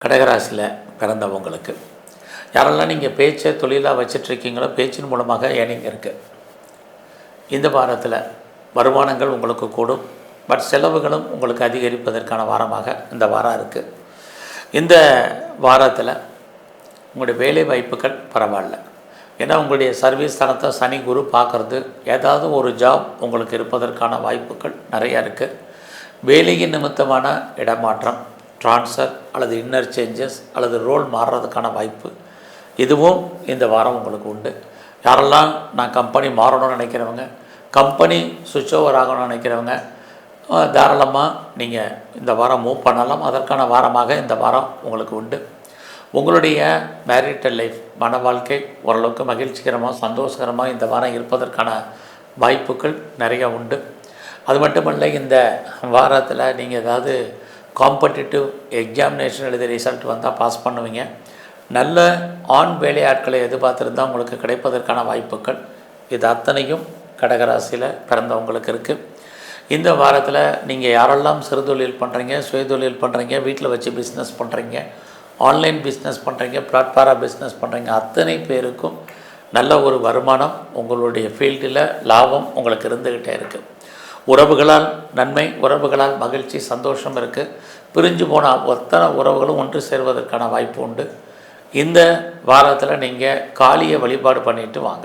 கடகராசியில் பிறந்தவங்களுக்கு யாரெல்லாம் நீங்கள் பேச்சை தொழிலாக வச்சிட்ருக்கீங்களோ பேச்சின் மூலமாக ஏர்னிங் இருக்குது. இந்த வாரத்தில் வருமானங்கள் உங்களுக்கு கூடும், பட் செலவுகளும் உங்களுக்கு அதிகரிப்பதற்கான வாரமாக இந்த வாரம் இருக்குது. இந்த வாரத்தில் உங்களுடைய வேலை வாய்ப்புகள் பரவாயில்ல. ஏன்னா உங்களுடைய சர்வீஸ் தனத்தை சனி குரு பார்க்குறது, ஏதாவது ஒரு ஜாப் உங்களுக்கு இருப்பதற்கான வாய்ப்புகள் நிறையா இருக்குது. வேலையின் நிமித்தமான இடமாற்றம், ட்ரான்ஸ்ஃபர் அல்லது இன்னர் சேஞ்சஸ் அல்லது ரோல் மாறுறதுக்கான வாய்ப்பு இதுவும் இந்த வாரம் உங்களுக்கு உண்டு. யாரெல்லாம் நான் கம்பெனி மாறணும்னு நினைக்கிறவங்க, கம்பெனி சுவிட்ச் ஓவர் ஆகணும்னு நினைக்கிறவங்க தாராளமாக நீங்கள் இந்த வாரம் மூவ் பண்ணலாம். அதற்கான வாரமாக இந்த வாரம் உங்களுக்கு உண்டு. உங்களுடைய மேரிட்டல் லைஃப், மன வாழ்க்கை ஓரளவுக்கு மகிழ்ச்சிகரமாக சந்தோஷகரமாக இந்த வாரம் இருப்பதற்கான வாய்ப்புகள் நிறையா உண்டு. அது மட்டுமல்ல, இந்த வாரத்தில் நீங்கள் ஏதாவது காம்படிட்டிவ் எக்ஸாமினேஷன் எழுதி ரிசல்ட் வந்தால் பாஸ் பண்ணுவீங்க. நல்ல ஆண் வேலையாட்களை எதிர்பார்த்துருந்தால் உங்களுக்கு கிடைப்பதற்கான வாய்ப்புகள் இது அத்தனையும் கடகராசியில் பிறந்தவங்களுக்கு இருக்குது. இந்த வாரத்தில் நீங்கள் யாரெல்லாம் சிறு தொழில் பண்ணுறீங்க, சுயதொழில் பண்ணுறீங்க, வீட்டில் வச்சு பிஸ்னஸ் பண்ணுறீங்க, ஆன்லைன் பிஸ்னஸ் பண்ணுறீங்க, பிளாட்ஃபார்ம் பிஸ்னஸ் பண்ணுறீங்க, அத்தனை பேருக்கும் நல்ல ஒரு வருமானம் உங்களுடைய ஃபீல்டில் லாபம் உங்களுக்கு இருந்துக்கிட்டே இருக்குது. உறவுகளால் நன்மை, உறவுகளால் மகிழ்ச்சி, சந்தோஷம் இருக்குது. பிரிஞ்சு போனால் ஒத்தனை உறவுகளும் ஒன்று சேர்வதற்கான வாய்ப்பு உண்டு. இந்த வாரத்தில் நீங்கள் காளியை வழிபாடு பண்ணிட்டு வாங்க.